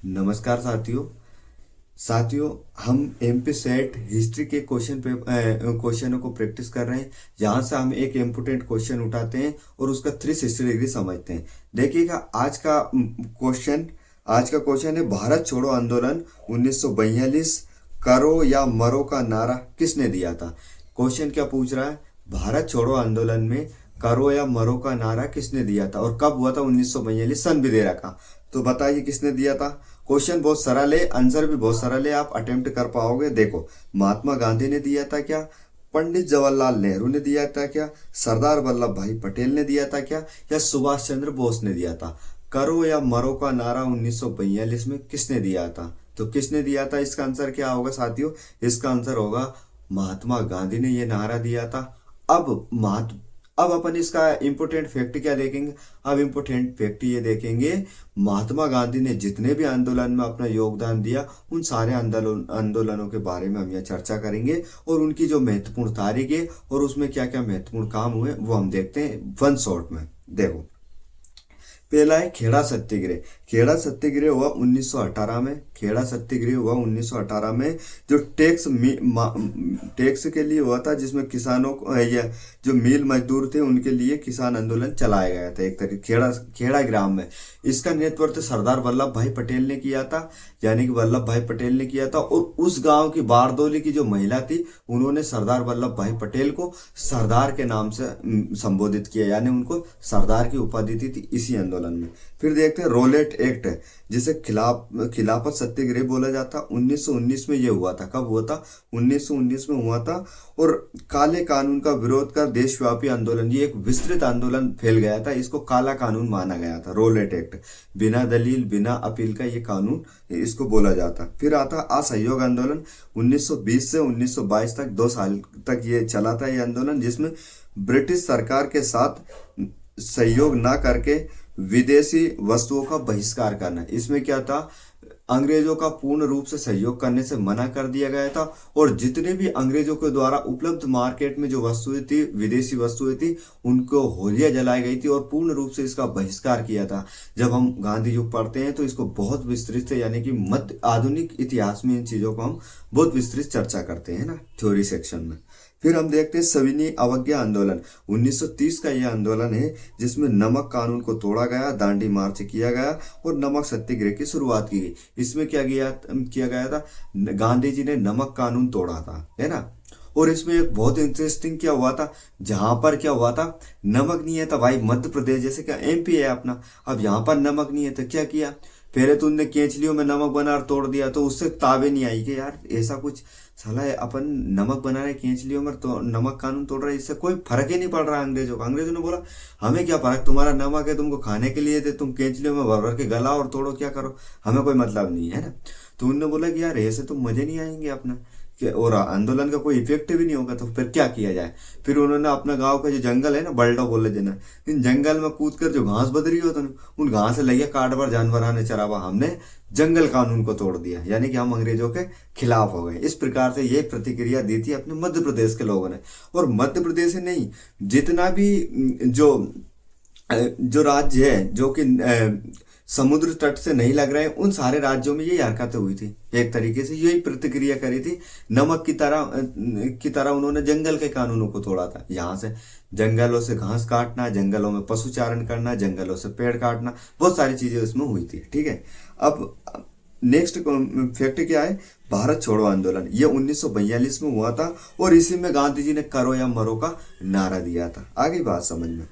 नमस्कार साथियों। साथियों, हम एमपी सेट हिस्ट्री के क्वेश्चनों को प्रैक्टिस कर रहे हैं, जहां से हम एक इम्पोर्टेंट क्वेश्चन उठाते हैं और उसका 360 डिग्री समझते हैं। देखिएगा, आज का क्वेश्चन है, भारत छोड़ो आंदोलन 1942 करो या मरो का नारा किसने दिया था। क्वेश्चन क्या पूछ रहा है, भारत छोड़ो आंदोलन में करो या मरो का नारा किसने दिया था और कब हुआ था। 1942 सन भी दे रखा, तो बताइए किसने दिया था। क्वेश्चन बहुत सरल है, आंसर भी बहुत सरल है, आप अटेम्प्ट कर पाओगे। देखो, महात्मा गांधी ने दिया था क्या, पंडित जवाहरलाल नेहरू ने दिया था क्या, सरदार वल्लभ भाई पटेल ने दिया था क्या, या सुभाष चंद्र बोस ने दिया था। करो या मरो का नारा 1942 में किसने दिया था, तो किसने दिया था, इसका आंसर क्या होगा साथियों। इसका आंसर होगा महात्मा गांधी ने यह नारा दिया था। अब अपन इसका इम्पोर्टेंट फैक्ट क्या देखेंगे। अब इम्पोर्टेंट फैक्ट ये देखेंगे, महात्मा गांधी ने जितने भी आंदोलन में अपना योगदान दिया, उन सारे आंदोलनों के बारे में हम यहाँ चर्चा करेंगे और उनकी जो महत्वपूर्ण तारीख है और उसमें क्या क्या महत्वपूर्ण काम हुए वो हम देखते हैं वन शॉट में। देखो, पहला है खेड़ा सत्याग्रह। खेड़ा सत्याग्रह हुआ 1918 में। खेड़ा सत्याग्रह हुआ 1918 में, जो टैक्स के लिए हुआ था, जिसमें किसानों को या जो मिल मजदूर थे उनके लिए किसान आंदोलन चलाया गया था एक तरीके खेड़ा खेड़ा ग्राम में। इसका नेतृत्व सरदार वल्लभ भाई पटेल ने किया था, यानी कि वल्लभ भाई पटेल ने किया था। और उस गांव की बारदौली की जो महिला थी, उन्होंने सरदार वल्लभ भाई पटेल को सरदार के नाम से संबोधित किया, यानी उनको सरदार की उपाधि दी थी इसी आंदोलन में। फिर देखते हैं रोलेट एक्ट, जिसे खिलाफत सत्याग्रह बोला जाता। 1919 में ये हुआ था। कब हुआ था, 1919 में हुआ था। और काले कानून का विरोध कर देशव्यापी आंदोलन, ये एक विस्तृत आंदोलन फैल गया था, इसको काला कानून माना गया था। रोलेट एक्ट, बिना दलील बिना अपील का ये कानून, इसको बोला जाता। फिर आता असहयोग आंदोलन। 1920 से 1922 तक 2 साल तक ये चला था ये आंदोलन, जिसमें ब्रिटिश सरकार के साथ सहयोग ना करके विदेशी वस्तुओं का बहिष्कार करना। इसमें क्या था, अंग्रेजों का पूर्ण रूप से सहयोग करने से मना कर दिया गया था। और जितने भी अंग्रेजों के द्वारा उपलब्ध मार्केट में जो वस्तुएं थी, विदेशी वस्तुएं थी, उनको होलियां जलाई गई थी और पूर्ण रूप से इसका बहिष्कार किया था। जब हम गांधी युग पढ़ते हैं तो इसको बहुत विस्तृत से, यानी कि मध्य आधुनिक इतिहास में इन चीजों को हम बहुत विस्तृत चर्चा करते हैं ना, थ्योरी सेक्शन में। फिर हम देखते हैं सविनय अवज्ञा आंदोलन। 1930 का यह आंदोलन है, जिसमें नमक कानून को तोड़ा गया, दांडी मार्च किया गया और नमक सत्याग्रह की शुरुआत की गई। इसमें क्या किया गया था, गांधी जी ने नमक कानून तोड़ा था, है ना। और इसमें एक बहुत इंटरेस्टिंग क्या हुआ था, जहां पर क्या हुआ था, नमक नहीं है था भाई, मध्य प्रदेश जैसे क्या एमपी है अपना, अब यहाँ पर नमक नहीं है तो क्या किया, पहले तो उनने केचलियों में नमक बना और तोड़ दिया, तो उससे ताबे नहीं आई कि यार ऐसा कुछ, साला अपन नमक बना रहे केचलियों में, तो नमक कानून तोड़ रहे, इससे कोई फर्क ही नहीं पड़ रहा अंग्रेजों को। अंग्रेजों ने बोला हमें क्या फर्क, तुम्हारा नमक है, तुमको खाने के लिए दे, तुम केचलियों में भर भर के गला और तोड़ो, क्या करो, हमें कोई मतलब नहीं है ना। तो उनने बोला कि यार ऐसे तो मजे नहीं आएंगे अपना और आंदोलन का कोई इफेक्ट भी नहीं होगा, तो फिर क्या किया जाए। फिर उन्होंने अपना गांव का जो जंगल है ना, बल्डा बोले देना, इन जंगल में कूद कर जो घास बदरी होता ना, उन घास से लगे काट पर जानवर आने चरावा, हमने जंगल कानून को तोड़ दिया, यानी कि हम अंग्रेजों के खिलाफ हो गए। इस प्रकार से ये प्रतिक्रिया दी थी अपने मध्य प्रदेश के लोगों ने। और मध्य प्रदेश ही नहीं, जितना भी जो राज्य है जो कि समुद्र तट से नहीं लग रहे हैं, उन सारे राज्यों में यही हरकतें हुई थी, एक तरीके से यही प्रतिक्रिया करी थी। नमक की तरह उन्होंने जंगल के कानूनों को तोड़ा था। यहाँ से जंगलों से घास काटना, जंगलों में पशुचारण करना, जंगलों से पेड़ काटना, बहुत सारी चीजें उसमें हुई थी। ठीक है, अब नेक्स्ट फैक्ट क्या है, भारत छोड़ो आंदोलन, ये 1942 में हुआ था और इसी में गांधी जी ने करो या मरो का नारा दिया था। आगे बात समझ में,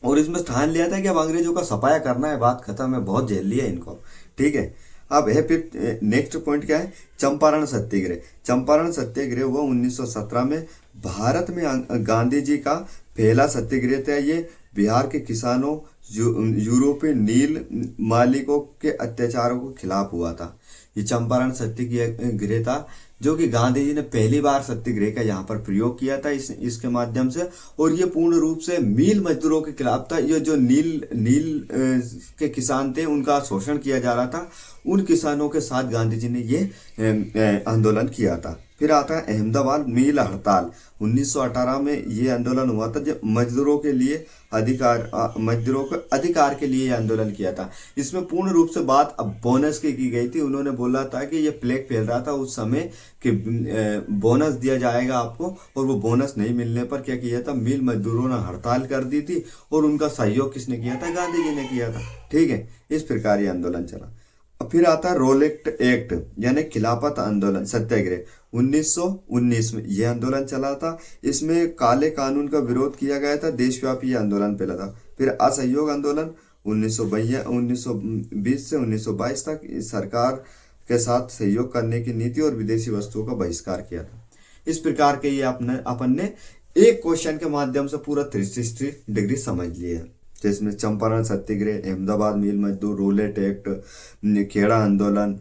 और इसमें स्थान लिया था कि अब अंग्रेजों का सफाया करना है, बात खत्म है, बहुत झेल लिया इनको। ठीक है, अब है फिर नेक्स्ट पॉइंट क्या है, चंपारण सत्याग्रह। चंपारण सत्याग्रह हुआ 1917 में। भारत में गांधी जी का पहला सत्याग्रह था। ये बिहार के किसानों, यूरोपीय नील मालिकों के अत्याचारों के खिलाफ हुआ था। ये चंपारण सत्याग्रह था, जो कि गांधी जी ने पहली बार सत्याग्रह का यहाँ पर प्रयोग किया था इसके माध्यम से। और ये पूर्ण रूप से मील मजदूरों के खिलाफ था। ये जो नील के किसान थे, उनका शोषण किया जा रहा था, उन किसानों के साथ गांधी जी ने ये आंदोलन किया था। फिर आता है अहमदाबाद मिल हड़ताल। 1918 में ये आंदोलन हुआ था, जब मजदूरों के लिए मजदूरों के अधिकार के लिए ये आंदोलन किया था। इसमें पूर्ण रूप से बात अब बोनस की गई थी। उन्होंने बोला था कि ये प्लेग फैल रहा था उस समय कि बोनस दिया जाएगा आपको, और वो बोनस नहीं मिलने पर क्या किया था, मिल मजदूरों ने हड़ताल कर दी थी, और उनका सहयोग किसने किया था, गांधी जी ने किया था। ठीक है, इस प्रकार ये आंदोलन चला। अब फिर आता है रोलेट एक्ट यानी खिलाफत आंदोलन सत्याग्रह। 1919 में यह आंदोलन चला था। इसमें काले कानून का विरोध किया गया था, देशव्यापी आंदोलन फैला था। फिर असहयोग आंदोलन 1920 से 1922 तक सरकार के साथ सहयोग करने की नीति और विदेशी वस्तुओं का बहिष्कार किया था। इस प्रकार के ये अपन ने एक क्वेश्चन के माध्यम से पूरा 360 डिग्री समझ लिया है, जिसमें चंपारण सत्याग्रह, अहमदाबाद मिल मजदूर, रोलेट एक्ट, खेड़ा आंदोलन,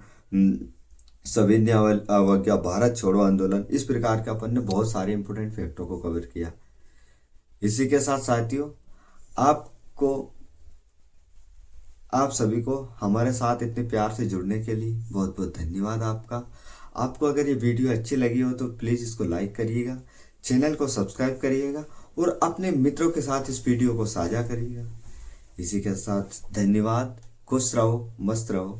सविनय अवज्ञा, भारत छोड़ो आंदोलन। इस प्रकार के अपन ने बहुत सारे इंपोर्टेंट फैक्टों को कवर किया। इसी के साथ साथियों, आप सभी को हमारे साथ इतने प्यार से जुड़ने के लिए बहुत बहुत धन्यवाद आपका। आपको अगर ये वीडियो अच्छी लगी हो तो प्लीज़ इसको लाइक करिएगा, चैनल को सब्सक्राइब करिएगा, और अपने मित्रों के साथ इस वीडियो को साझा करिएगा। इसी के साथ धन्यवाद। खुश रहो, मस्त रहो।